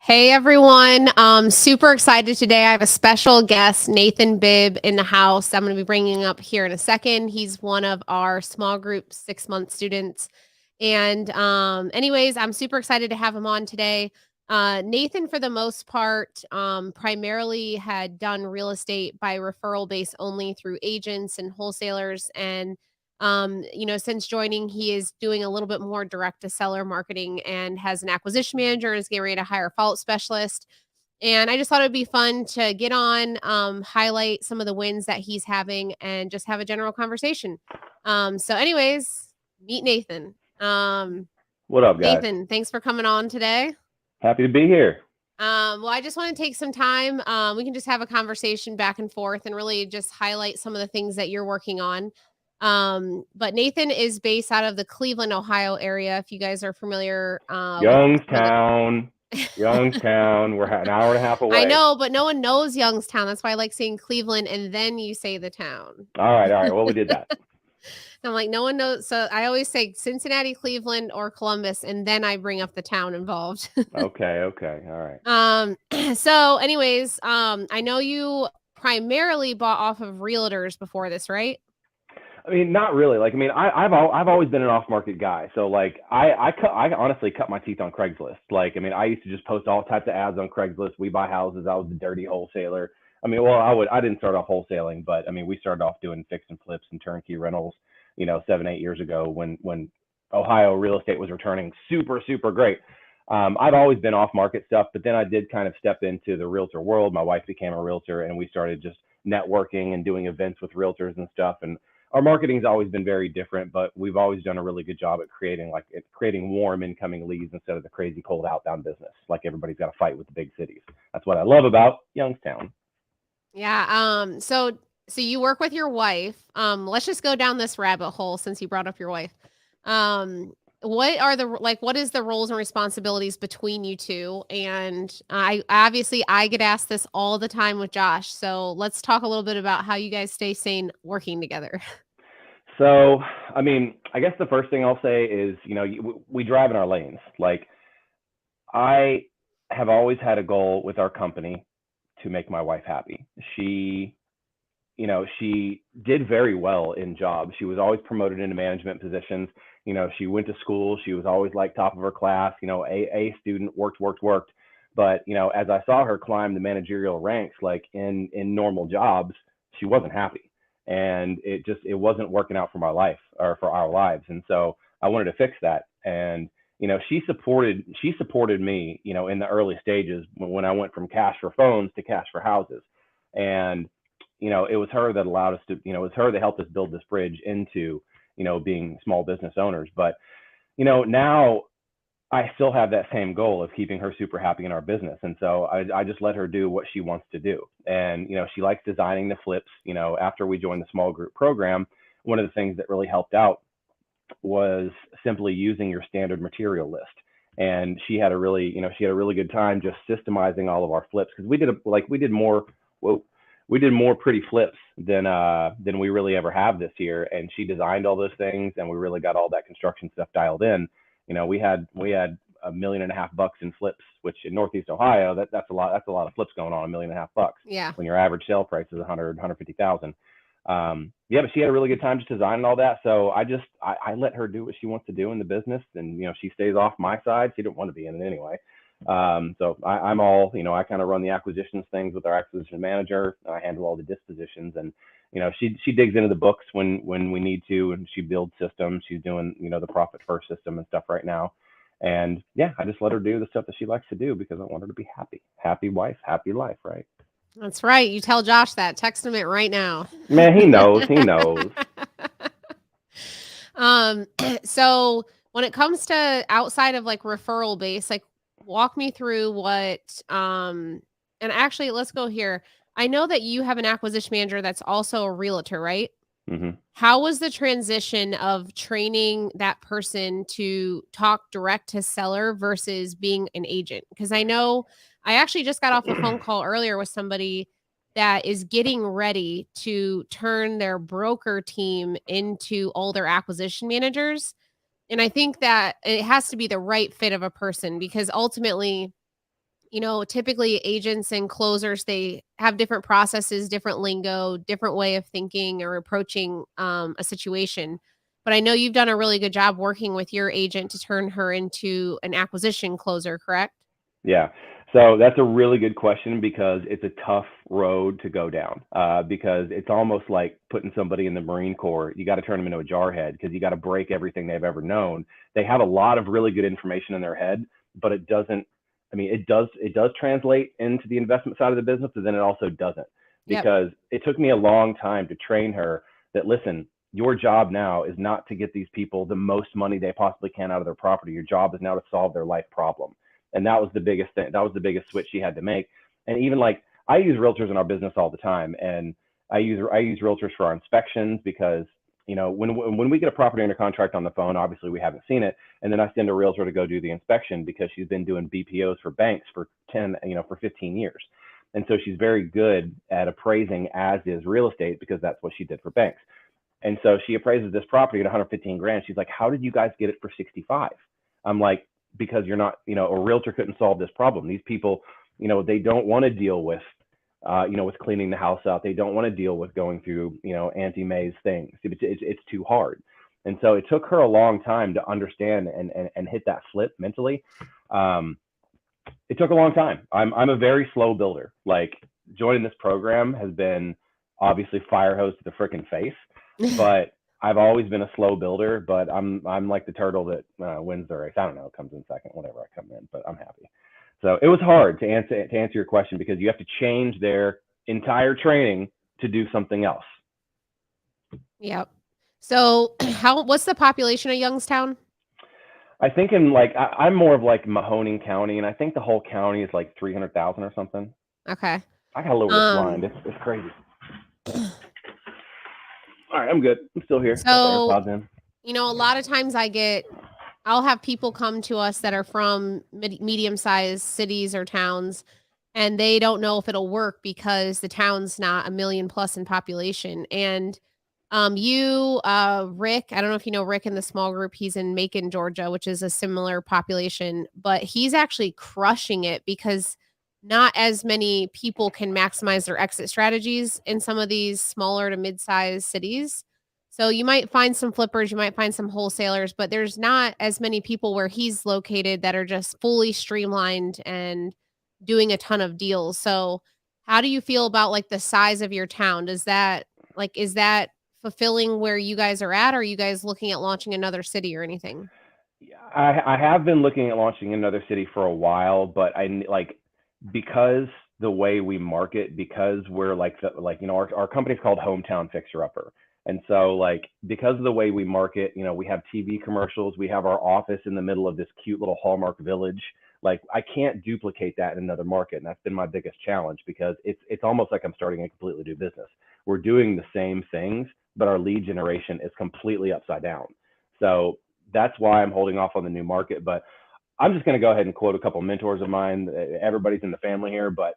Hey everyone. Super excited today. I have a special guest, Nathan Bibb, in the house. I'm going to be bringing up here in a second. He's one of our small group 6-month students. And anyways, I'm super excited to have him on today. Nathan, for the most part, primarily had done real estate by referral base only through agents and wholesalers. And since joining, he is doing a little bit more direct to seller marketing and has an acquisition manager and is getting ready to hire a follow specialist. And I just thought it'd be fun to get on, highlight some of the wins that he's having and just have a general conversation. Anyways, meet Nathan. What up, guys? Nathan, thanks for coming on today. Happy to be here. Well, I just want to take some time. We can just have a conversation back and forth and really just highlight some of the things that you're working on. But Nathan is based out of the Cleveland, Ohio area. If you guys are familiar with some of Youngstown. Youngstown. We're an hour and a half I away. know, but no one knows Youngstown. That's why I like saying Cleveland and then you say the town. All right, all right. Well, we did that. I'm like, no one knows. So I always say Cincinnati, Cleveland, or Columbus, and then I bring up the town involved. Okay, okay. All right. I know you primarily bought off of realtors before this, right? I mean, not really. I've always been an off-market guy. So, I honestly cut my teeth on Craigslist. I used to just post all types of ads on Craigslist. We buy houses. I was the dirty wholesaler. I didn't start off wholesaling, but we started off doing fix and flips and turnkey rentals, 7, 8 years ago when Ohio real estate was returning super, super great. I've always been off-market stuff, but then I did kind of step into the realtor world. My wife became a realtor, and we started just networking and doing events with realtors and stuff. And our marketing's always been very different, but we've always done a really good job at creating warm incoming leads instead of the crazy cold outbound business. Like everybody's got to fight with the big cities. That's what I love about Youngstown. Yeah. So you work with your wife. Let's just go down this rabbit hole since you brought up your wife. What is the roles and responsibilities between you two? And I get asked this all the time with Josh. So let's talk a little bit about how you guys stay sane working together. So, I guess the first thing I'll say is, we drive in our lanes. I have always had a goal with our company to make my wife happy. She did very well in jobs. She was always promoted into management positions. She went to school. She was always like top of her class, a student, worked. But, as I saw her climb the managerial ranks, like in normal jobs, she wasn't happy. And it wasn't working out for my life or for our lives. And so I wanted to fix that. And, she supported me, in the early stages when I went from cash for phones to cash for houses. And, it was her that allowed us to, it was her that helped us build this bridge into, being small business owners. But, now I still have that same goal of keeping her super happy in our business. And so I just let her do what she wants to do. And, she likes designing the flips. After we joined the small group program, one of the things that really helped out was simply using your standard material list. And she had a really good time just systemizing all of our flips, because we did more pretty flips than we really ever have this year. And she designed all those things, and we really got all that construction stuff dialed in. We had $1.5 million in flips, which in Northeast Ohio, that's a lot of flips going on, $1.5 million. Yeah. When your average sale price is 150,000. But she had a really good time just designing all that. So I let her do what she wants to do in the business, and she stays off my side. She didn't want to be in it anyway. So I'm all, I kind of run the acquisitions things with our acquisition manager. I handle all the dispositions, and she digs into the books when we need to, and she builds systems. She's doing the profit first system and stuff right now. And yeah, I just let her do the stuff that she likes to do because I want her to be happy wife, happy life, right? That's right. You tell Josh that. Text him it right now. Man, he knows. He knows. So when it comes to outside of like referral base, like walk me through and actually let's go here. I know that you have an acquisition manager that's also a realtor, right? Mm-hmm. How was the transition of training that person to talk direct to seller versus being an agent? Because I know I actually just got off a phone call earlier with somebody that is getting ready to turn their broker team into all their acquisition managers. And I think that it has to be the right fit of a person, because ultimately typically agents and closers, they have different processes, different lingo, different way of thinking or approaching a situation. But I know you've done a really good job working with your agent to turn her into an acquisition closer, correct? Yeah. So that's a really good question because it's a tough road to go down. Because it's almost like putting somebody in the Marine Corps. You got to turn them into a jarhead because you got to break everything they've ever known. They have a lot of really good information in their head, but it doesn't. I mean, it does translate into the investment side of the business, but then it also doesn't Yep. because it took me a long time to train her that listen. Your job now is not to get these people the most money they possibly can out of their property. Your job is now to solve their life problem, and that was the biggest thing. That was the biggest switch she had to make. And even like I use realtors in our business all the time, and I use realtors for our inspections because when we get a property under contract on the phone, obviously we haven't seen it, and then I send a realtor to go do the inspection because she's been doing BPOs for banks for 15 years, and so she's very good at appraising, as is real estate, because that's what she did for banks. And so she appraises this property at 115 grand. She's like, "How did you guys get it for 65?" I'm like, "Because you're not, a realtor couldn't solve this problem. These people, they don't want to deal with, with cleaning the house out. They don't want to deal with going through, anti-maze things. It's too hard." And so it took her a long time to understand and hit that flip mentally. It took a long time. I'm a very slow builder. Like joining this program has been obviously fire hose to the freaking face, but I've always been a slow builder. But I'm like the turtle that wins the race. I don't know, it comes in second, whatever I come in, but I'm happy. So it was hard to answer your question because you have to change their entire training to do something else. Yep. So, what's the population of Youngstown? I think in like I'm more of like Mahoning County, and I think the whole county is like 300,000 or something. Okay. I gotta lower this blind. It's crazy. All right, I'm good. I'm still here. Got the So, AirPods in. a lot of times I'll have people come to us that are from medium-sized cities or towns, and they don't know if it'll work because the town's not a million plus in population. And Rick, I don't know if you know Rick in the small group. He's in Macon, Georgia, which is a similar population, but he's actually crushing it because not as many people can maximize their exit strategies in some of these smaller to mid-sized cities. So you might find some flippers, you might find some wholesalers, but there's not as many people where he's located that are just fully streamlined and doing a ton of deals. So how do you feel about like the size of your town? Is that fulfilling where you guys are at? Or are you guys looking at launching another city or anything? Yeah, I have been looking at launching another city for a while, but I like because the way we market, because we're like our company's called Hometown Fixer Upper, and so like because of the way we market, we have TV commercials, we have our office in the middle of this cute little Hallmark village. Like I can't duplicate that in another market, and that's been my biggest challenge because it's almost like I'm starting a completely new business. We're doing the same things, but our lead generation is completely upside down. So that's why I'm holding off on the new market. But I'm just going to go ahead and quote a couple of mentors of mine. Everybody's in the family here, but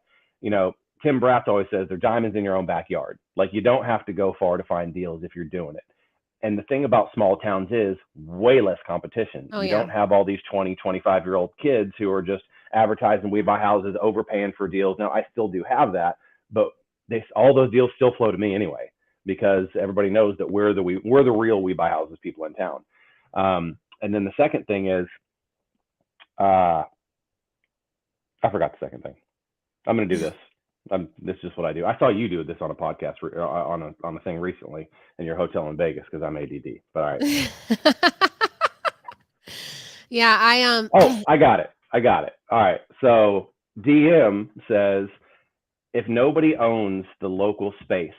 Tim Brass always says they're diamonds in your own backyard. Like you don't have to go far to find deals if you're doing it. And the thing about small towns is way less competition. Oh, You yeah. don't have all these 20, 25-year-old kids who are just advertising we buy houses, overpaying for deals. Now, I still do have that, but all those deals still flow to me anyway because everybody knows that we're the real we buy houses people in town. And then the second thing is, I forgot the second thing. I'm going to do this. This is just what I do. I saw you do this on a podcast on a thing recently in your hotel in Vegas because I'm ADD. But all right. Yeah, Oh, I got it. All right. So DM says if nobody owns the local space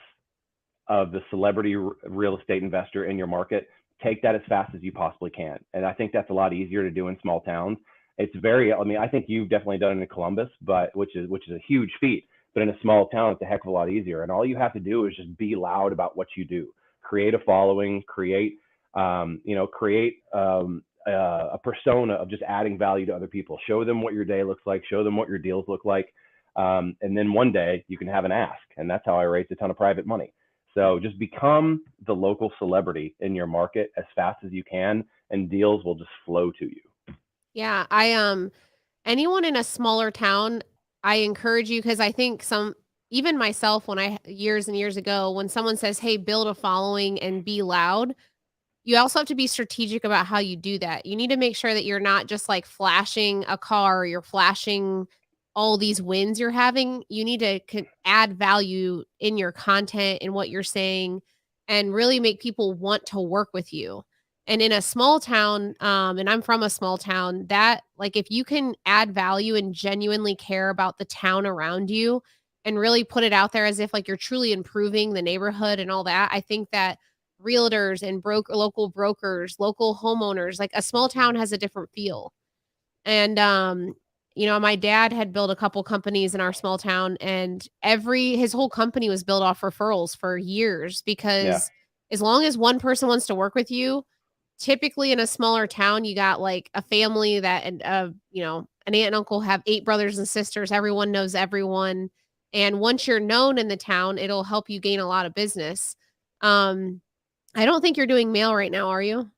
of the celebrity real estate investor in your market, take that as fast as you possibly can. And I think that's a lot easier to do in small towns. I think you've definitely done it in Columbus, but which is a huge feat. But in a small town, it's a heck of a lot easier. And all you have to do is just be loud about what you do. Create a following, create a persona of just adding value to other people. Show them what your day looks like. Show them what your deals look like. And then one day you can have an ask. And that's how I raised a ton of private money. So just become the local celebrity in your market as fast as you can, and deals will just flow to you. Yeah, anyone in a smaller town, I encourage you because I think even myself, years and years ago, when someone says, "Hey, build a following and be loud," you also have to be strategic about how you do that. You need to make sure that you're not just like flashing a car, or you're flashing all these wins you're having. You need to add value in your content and what you're saying and really make people want to work with you. And in a small town, and I'm from a small town, that like if you can add value and genuinely care about the town around you and really put it out there as if like you're truly improving the neighborhood and all that, I think that realtors and local brokers, local homeowners, like a small town has a different feel. And my dad had built a couple companies in our small town, and his whole company was built off referrals for years Yeah. because as long as one person wants to work with you, typically in a smaller town, you got like a family that and an aunt and uncle have 8 brothers and sisters, everyone knows everyone. And once you're known in the town, it'll help you gain a lot of business. Um I don't think you're doing mail right now, are you?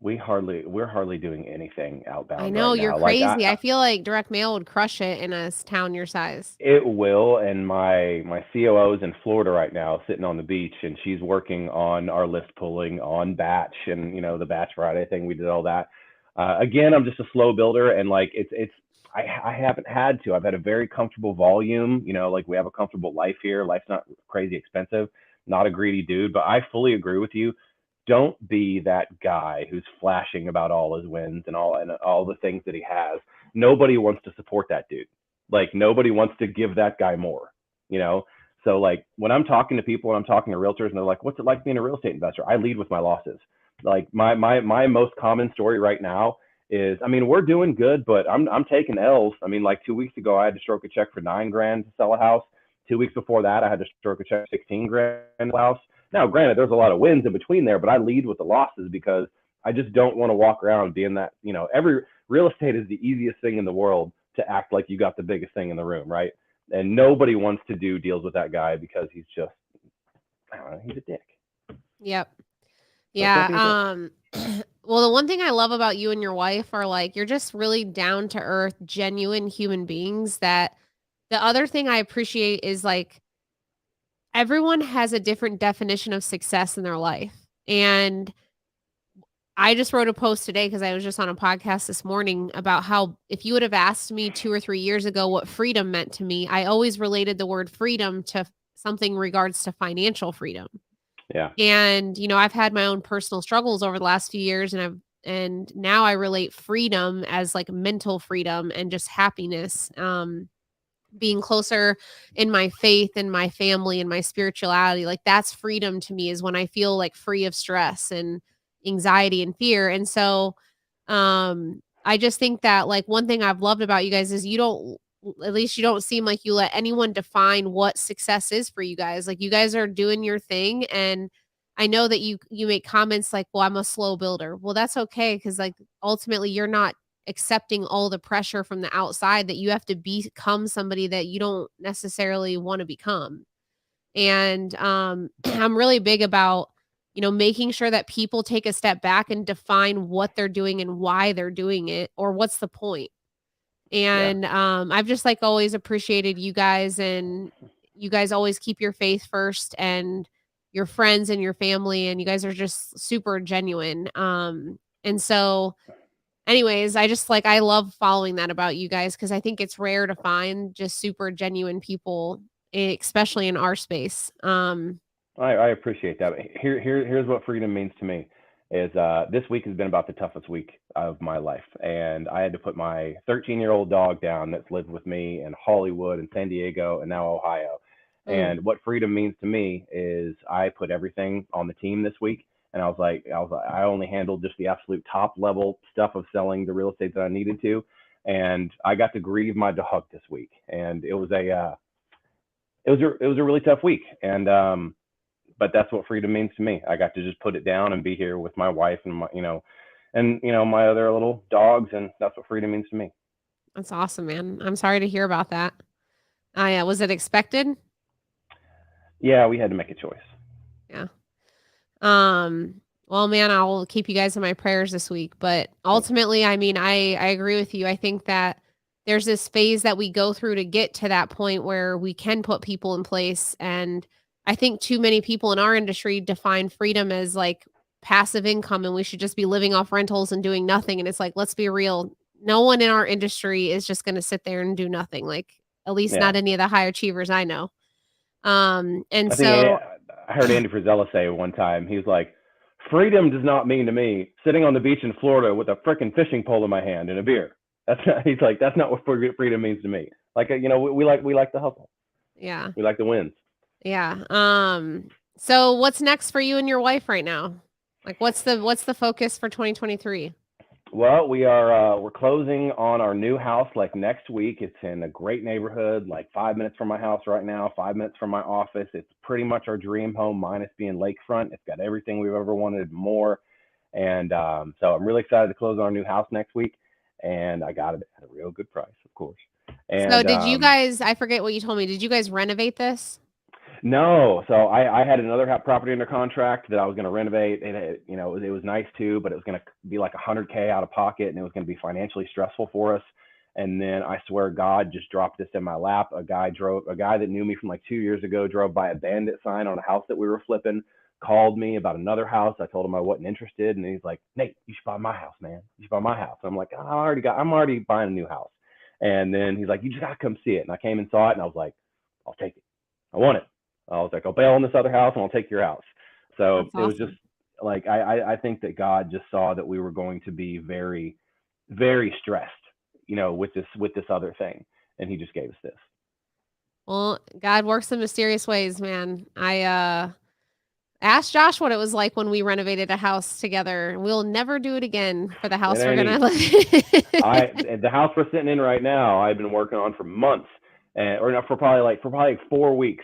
We're hardly doing anything I outbound know, right you're now. Like crazy. I feel like direct mail would crush it in a town your size. it will, and my COO is in Florida right now, sitting on the beach, and she's working on our list pulling on batch, and the batch Friday thing. We did all that. Again, I'm just a slow builder, and like I haven't had to. I've had a very comfortable volume. Like we have a comfortable life here. Life's not crazy expensive. Not a greedy dude, but I fully agree with you. Don't be that guy who's flashing about all his wins and all the things that he has. Nobody wants to support that dude. Like nobody wants to give that guy more, you know? So like when I'm talking to people and I'm talking to realtors and they're like, what's it like being a real estate investor? I lead with my losses. Like my most common story right now is, I mean, we're doing good, but I'm taking L's. I mean, like 2 weeks ago, I had to stroke a check for 9 grand to sell a house. 2 weeks before that, I had to stroke a check for 16 grand to sell a house. Now, granted, there's a lot of wins in between there, but I lead with the losses because I just don't want to walk around being that, every real estate is the easiest thing in the world to act like you got the biggest thing in the room, right? And nobody wants to do deals with that guy because he's just, I don't know, he's a dick. Yep. So don't be a dick. Yeah. Well, the one thing I love about you and your wife are like you're just really down to earth, genuine human beings. That the other thing I appreciate is like everyone has a different definition of success in their life. And I just wrote a post today because I was just on a podcast this morning about how if you would have asked me 2 or 3 years ago what freedom meant to me, I always related the word freedom to something in regards to financial freedom. Yeah. And, I've had my own personal struggles over the last few years and now I relate freedom as like mental freedom and just happiness. Being closer in my faith and my family and my spirituality, like that's freedom to me is when I feel like free of stress and anxiety and fear. And so I just think that like one thing I've loved about you guys is at least you don't seem like you let anyone define what success is for you guys. Like you guys are doing your thing. And I know that you make comments like, well, I'm a slow builder. Well, that's okay because like ultimately you're not accepting all the pressure from the outside that you have to become somebody that you don't necessarily want to become. And I'm really big about making sure that people take a step back and define what they're doing and why they're doing it or what's the point. Yeah. And I've just like always appreciated you guys, and you guys always keep your faith first and your friends and your family, and you guys are just super genuine. And so anyways, I love following that about you guys because I think it's rare to find just super genuine people, especially in our space. I appreciate that. Here's what freedom means to me is this week has been about the toughest week of my life. And I had to put my 13-year-old dog down that's lived with me in Hollywood and San Diego and now Ohio. Mm, And what freedom means to me is I put everything on the team this week. And I only handled just the absolute top level stuff of selling the real estate that I needed to. And I got to grieve my dog this week. And it was a really tough week. And but that's what freedom means to me. I got to just put it down and be here with my wife and my other little dogs, and that's what freedom means to me. that's awesome, man. I'm sorry to hear about that. Yeah, was it expected? Yeah, we had to make a choice. Yeah. Well, man, I'll keep you guys in my prayers this week, but Thank you. ultimately, I mean, I agree with you. I think that there's this phase that we go through to get to that point where we can put people in place. And I think too many people in our industry define freedom as like passive income and we should just be living off rentals and doing nothing. And it's like, let's be real. No one in our industry is just going to sit there and do nothing. Like at least Yeah. not any of the high achievers I know. And I think so I heard Andy Frisella say one time, he's like, freedom does not mean to me sitting on the beach in Florida with a freaking fishing pole in my hand and a beer. That's not, he's like, that's not what freedom means to me. Like, we like the hustle. yeah. We like the wins. Yeah. So what's next for you and your wife right now? Like what's the focus for 2023? Well, we're closing on our new house like next week. It's in a great neighborhood, like 5 minutes from my house right now, 5 minutes from my office. It's pretty much our dream home, minus being lakefront. It's got everything we've ever wanted, more. And so I'm really excited to close on our new house next week. And I got it at a real good price, of course. So And did you guys, I forget what you told me. Did you guys renovate this? no, so I had another property under contract that I was going to renovate. It was nice too, but it was going to be like $100K out of pocket, and it was going to be financially stressful for us. And then I swear God just dropped this in my lap. A guy that knew me from like 2 years ago drove by a bandit sign on a house that we were flipping, called me about another house. I told him I wasn't interested, and he's like, Nate, you should buy my house, man. You should buy my house. And I'm like, oh, I'm already buying a new house. And then he's like, you just gotta come see it. And I came and saw it, and I was like, I'll take it. I want it. I was like, I'll bail on this other house and I'll take your house. So That's it was awesome. just like, I think that God just saw that we were going to be very, very stressed, with this other thing. And he just gave us this. Well, God works in mysterious ways, man. I asked Josh what it was like when we renovated a house together. We'll never do it again for the It house we're ain't gonna easy. live. The house we're sitting in right now, I've been working on for months, or not, for probably 4 weeks.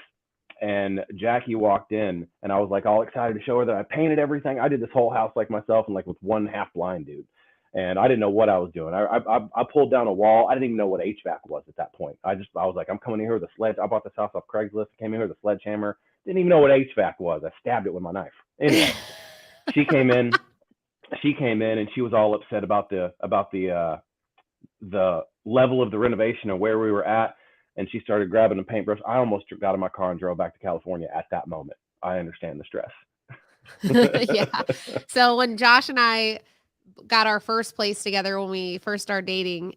And Jackie walked in, and I was like all excited to show her that I painted everything. I did this whole house like myself, and like with one half blind dude. And I didn't know what I was doing. I pulled down a wall. I didn't even know what HVAC was at that point. I was like, I'm coming in here with a sledge. I bought this house off Craigslist. Came in here with a sledgehammer. Didn't even know what HVAC was. I stabbed it with my knife. Anyway, she came in. And she was all upset about the level of the renovation and where we were at. And she started grabbing a paintbrush. I almost got in my car and drove back to California at that moment. I understand the stress. Yeah. So when Josh and I got our first place together when we first started dating,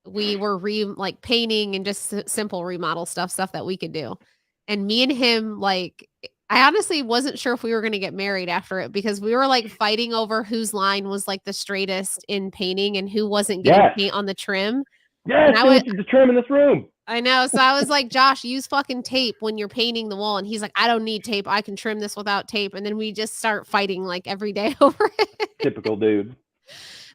we were like painting and just simple remodel stuff that we could do. And me and him, like, I honestly wasn't sure if we were going to get married after it because we were like fighting over whose line was like the straightest in painting and who wasn't getting Yes. paint on the trim. Yes. And Who wants to trim in this room? I know. So I was like, Josh, use fucking tape when you're painting the wall. And he's like, I don't need tape. I can trim this without tape. And then we just start fighting like every day over it. Typical dude.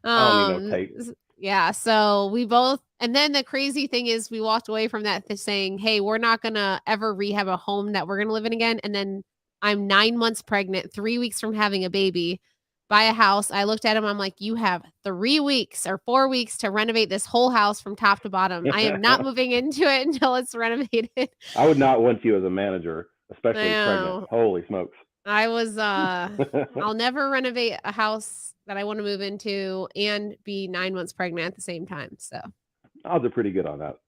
I don't need no tape. Yeah. So we both, and then the crazy thing is we walked away from that saying, hey, we're not going to ever rehab a home that we're going to live in again. And then I'm 9 months pregnant, 3 weeks from having a baby, buy a house. I looked at him. I'm like, you have 3 weeks or 4 weeks to renovate this whole house from top to bottom. I am not moving into it until it's renovated. I would not want you as a manager, especially pregnant. Holy smokes. I was, I'll never renovate a house that I want to move into and be 9 months pregnant at the same time. So odds are pretty good on that.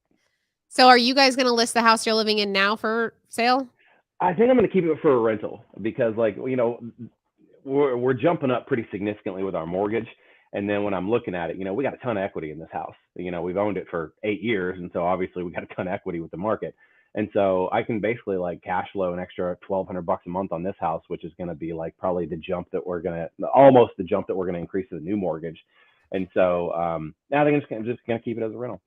So are you guys going to list the house you're living in now for sale? I think I'm going to keep it for a rental because, like, we're jumping up pretty significantly with our mortgage. And then when I'm looking at it, we got a ton of equity in this house. We've owned it for 8 years. And so obviously we got a ton of equity with the market. And so I can basically like cash flow an extra $1,200 a month on this house, which is going to be like probably the jump that we're going to increase to the new mortgage. And so now I think I'm just going to keep it as a rental.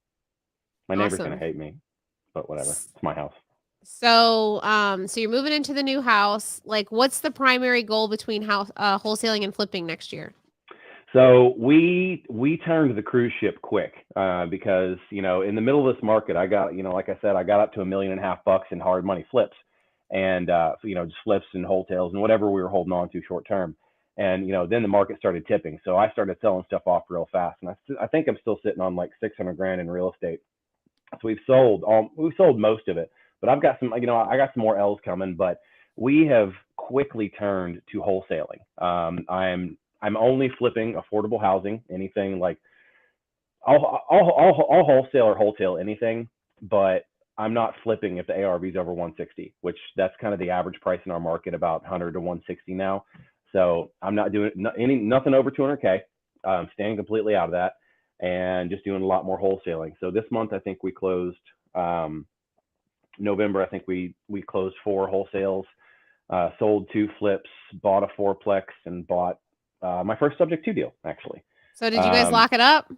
My neighbor's going to hate me, but whatever. It's my house. So, so you're moving into the new house. Like, what's the primary goal between wholesaling and flipping next year? So we turned the cruise ship quick because, in the middle of this market, I got, like I said, I got up to $1.5 million in hard money flips and, just flips and wholesales and whatever we were holding on to short term. And, then the market started tipping. So I started selling stuff off real fast. And I think I'm still sitting on like 600 grand in real estate. So we've sold most of it, but I've got some, I got some more L's coming, but we have quickly turned to wholesaling. I'm only flipping affordable housing, anything like I'll wholesale or wholesale anything, but I'm not flipping if the ARV is over 160, which that's kind of the average price in our market, about 100 to 160 now. So I'm not doing nothing over 200K. Staying completely out of that and just doing a lot more wholesaling. So this month, I think we closed, November, I think we closed 4 wholesales, sold 2 flips, bought a 4-plex, and bought my first subject 2 deal, actually. So did you guys lock it up?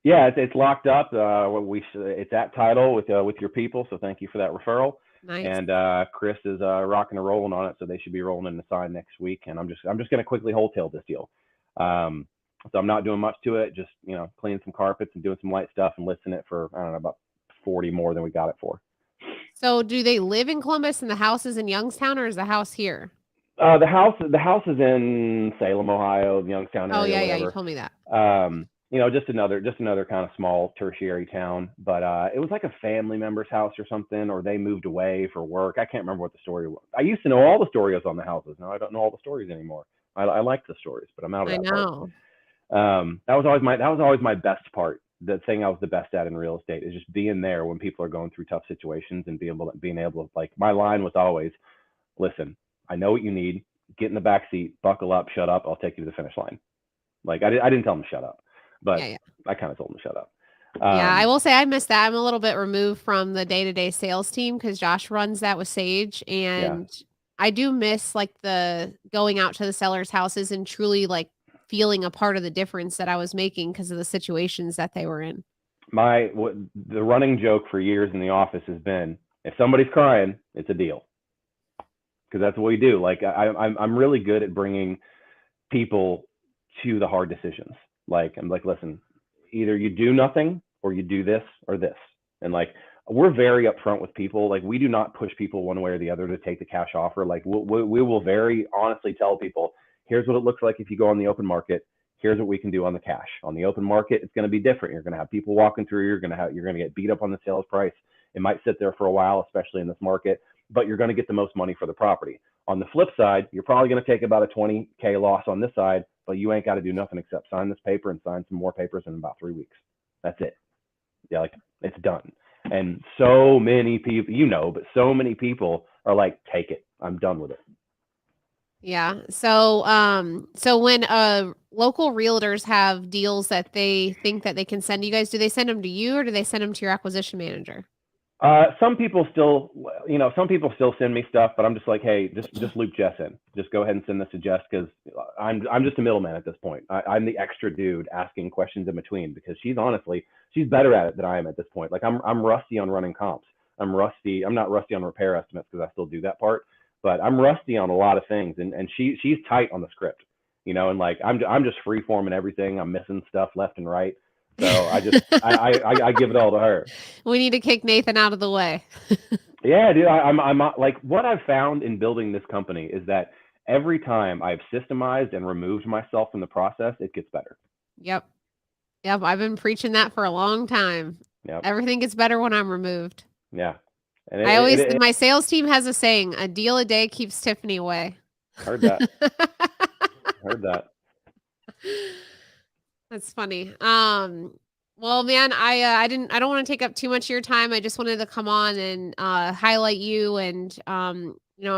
Yeah, it's locked up. It's at title with your people. So thank you for that referral. Nice. And Chris is rocking and rolling on it, so they should be rolling in the sign next week. And I'm just going to quickly wholesale this deal. So I'm not doing much to it. Just cleaning some carpets and doing some light stuff and listing it for, I don't know, about 40 more than we got it for. So do they live in Columbus and the house is in Youngstown, or is the house here? The house is in Salem, Ohio, Youngstown area. Oh yeah, whatever. yeah, you told me that. Just another kind of small tertiary town, but it was like a family member's house or something, or they moved away for work. I can't remember what the story was. I used to know all the stories on the houses. Now I don't know all the stories anymore. I like the stories, but I'm out of that part. That was always my best part. The thing I was the best at in real estate is just being there when people are going through tough situations and being able to, like, my line was always, listen, I know what you need. Get in the back seat, buckle up, shut up. I'll take you to the finish line. Like I didn't tell them to shut up, but yeah. I kind of told them to shut up. Yeah, I will say I missed that. I'm a little bit removed from the day-to-day sales team because Josh runs that with Sage, and I do miss like the going out to the sellers' houses and truly like feeling a part of the difference that I was making because of the situations that they were in. The running joke for years in the office has been, if somebody's crying, it's a deal, because that's what we do. Like I'm really good at bringing people to the hard decisions. Like I'm like, listen, either you do nothing or you do this or this. And like, we're very upfront with people. Like, we do not push people one way or the other to take the cash offer. Like we will very honestly tell people, here's what it looks like if you go on the open market. Here's what we can do on the cash. On the open market, it's going to be different. You're going to have people walking through. You're going to get beat up on the sales price. It might sit there for a while, especially in this market, but you're going to get the most money for the property. On the flip side, you're probably going to take about a 20K loss on this side, but you ain't got to do nothing except sign this paper and sign some more papers in about 3 weeks. That's it. Yeah, like, it's done. And so many people, but so many people are like, take it. I'm done with it. Yeah. So when local realtors have deals that they think that they can send you guys, do they send them to you or do they send them to your acquisition manager? Some people still send me stuff, but I'm just like, hey, just loop Jess in. Just go ahead and send this to Jess, because I'm just a middleman at this point. I'm the extra dude asking questions in between, because she's better at it than I am at this point. Like I'm rusty on running comps. I'm not rusty on repair estimates because I still do that part, but I'm rusty on a lot of things. And she's tight on the script, and like I'm just free forming everything. I'm missing stuff left and right. So I give it all to her. We need to kick Nathan out of the way. Yeah, dude. I'm like, what I've found in building this company is that every time I've systemized and removed myself from the process, it gets better. Yep. I've been preaching that for a long time. Yep. Everything gets better when I'm removed. Yeah. And my sales team has a saying, a deal a day keeps Tiffany away. Heard that. Heard that. That's funny. Well, man, I don't want to take up too much of your time. I just wanted to come on and highlight you, and I'm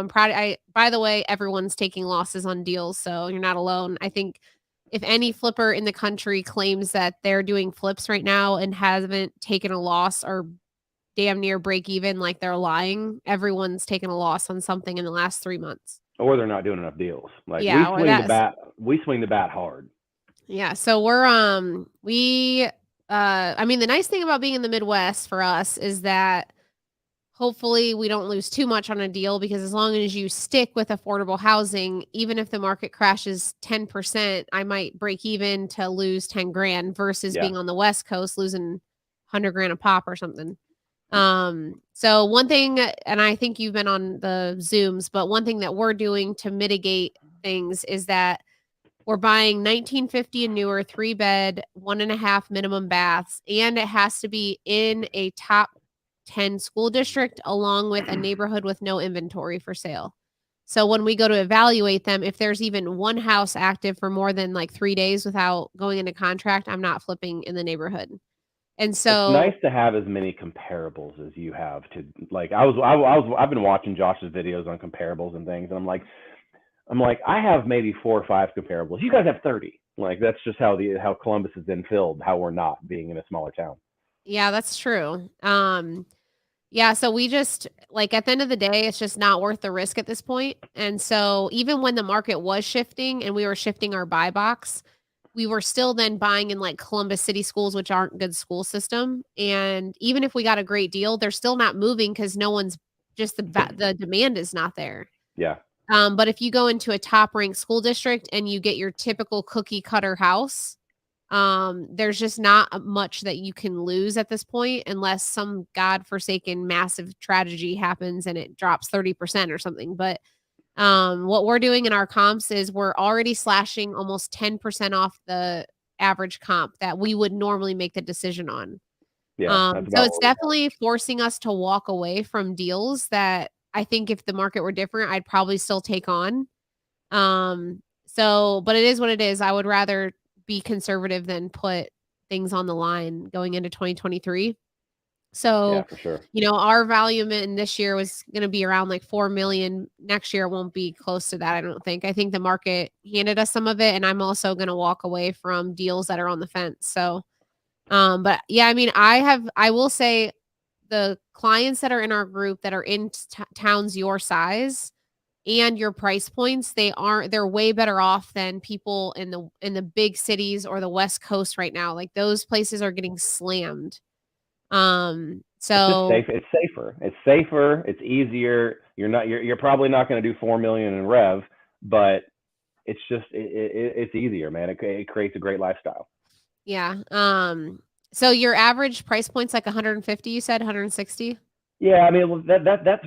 proud. By the way, everyone's taking losses on deals, so you're not alone. I think if any flipper in the country claims that they're doing flips right now and hasn't taken a loss or damn near break even, like, they're lying. Everyone's taken a loss on something in the last 3 months. Or they're not doing enough deals. Like, we swing the bat hard. Yeah. So we're, the nice thing about being in the Midwest for us is that hopefully we don't lose too much on a deal, because as long as you stick with affordable housing, even if the market crashes 10%, I might break even to lose 10 grand versus being on the West Coast losing 100 grand a pop or something. So one thing, and I think you've been on the Zooms, but one thing that we're doing to mitigate things is that we're buying 1950 and newer 3-bed, 1.5 minimum baths, and it has to be in a top 10 school district along with a neighborhood with no inventory for sale. So when we go to evaluate them, if there's even one house active for more than like 3 days without going into contract, I'm not flipping in the neighborhood. And It's nice so to have as many comparables as you have to like. I've been watching Josh's videos on comparables and things, and I'm like, I have maybe 4 or 5 comparables. You guys have 30. Like that's just how Columbus has been filled. How we're not being in a smaller town. yeah, that's true. Yeah, so we just like at the end of the day, it's just not worth the risk at this point. And so even when the market was shifting and we were shifting our buy box, we were still then buying in like Columbus City schools, which aren't good school system. And even if we got a great deal, they're still not moving because no one's just the demand is not there. Yeah, But if you go into a top ranked school district and you get your typical cookie cutter house, there's just not much that you can lose at this point unless some godforsaken massive tragedy happens and it drops 30% or something. But what we're doing in our comps is we're already slashing almost 10% off the average comp that we would normally make the decision on. yeah, that's So about it's what we have. definitely forcing us to walk away from deals that I think if the market were different, I'd probably still take on. But it is what it is. I would rather be conservative than put things on the line going into 2023. Yeah, So, for sure. our volume in this year was going to be around like 4 million. Next year won't be close to that, I don't think. I think the market handed us some of it, and I'm also going to walk away from deals that are on the fence. So, but yeah, I mean, I will say the clients that are in our group that are in towns your size and your price points, they're way better off than people in the big cities or the West Coast right now. Like those places are getting slammed. It's just So safe. It's safer. It's safer. It's easier. You're probably not going to do 4 million in rev, but it's easier, man. It creates a great lifestyle. yeah. So your average price point's like 150, you said 160? Yeah, I mean, well, that's.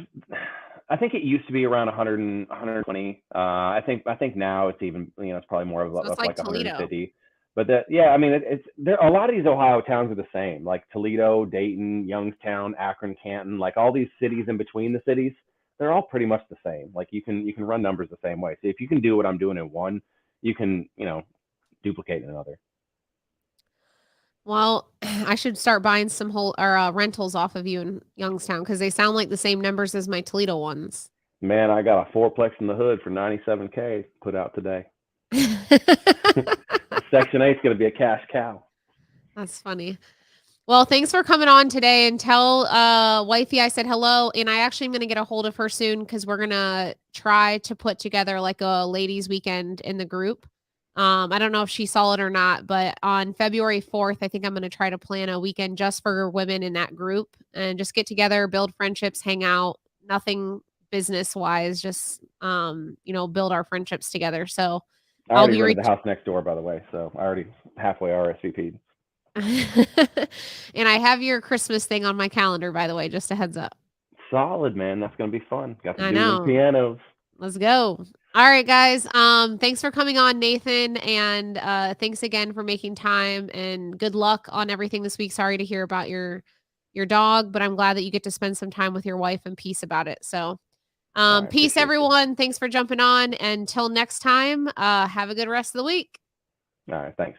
I think it used to be around 100 and 120. I think now it's even, it's probably more So it's of like like Toledo. 150. But yeah, I mean, it's there. A lot of these Ohio towns are the same, like Toledo, Dayton, Youngstown, Akron, Canton, like all these cities in between the cities. They're all pretty much the same. Like you can run numbers the same way. So if you can do what I'm doing in one, you can duplicate in another. Well, I should start buying some whole or rentals off of you in Youngstown because they sound like the same numbers as my Toledo ones. Man, I got a fourplex in the hood for 97K put out today. Section 8 is going to be a cash cow. That's funny. Well, thanks for coming on today and tell wifey I said hello. And I actually am going to get a hold of her soon because we're going to try to put together like a ladies' weekend in the group. I don't know if she saw it or not, but on February 4th, I think I'm going to try to plan a weekend just for women in that group and just get together, build friendships, hang out, nothing business wise, just, build our friendships together. So I I'll already be rented the house next door, by the way, so I already halfway RSVP'd. and I have your Christmas thing on my calendar, by the way, just a heads up. Solid, man. That's gonna be fun. Got to I do them know. pianos. Let's go. All right, guys. Thanks for coming on, Nathan, and thanks again for making time. And good luck on everything this week. Sorry to hear about your dog, but I'm glad that you get to spend some time with your wife and peace about it. So, All right, peace, appreciate you. everyone. Thanks for jumping on. Until next time, have a good rest of the week. All right, thanks.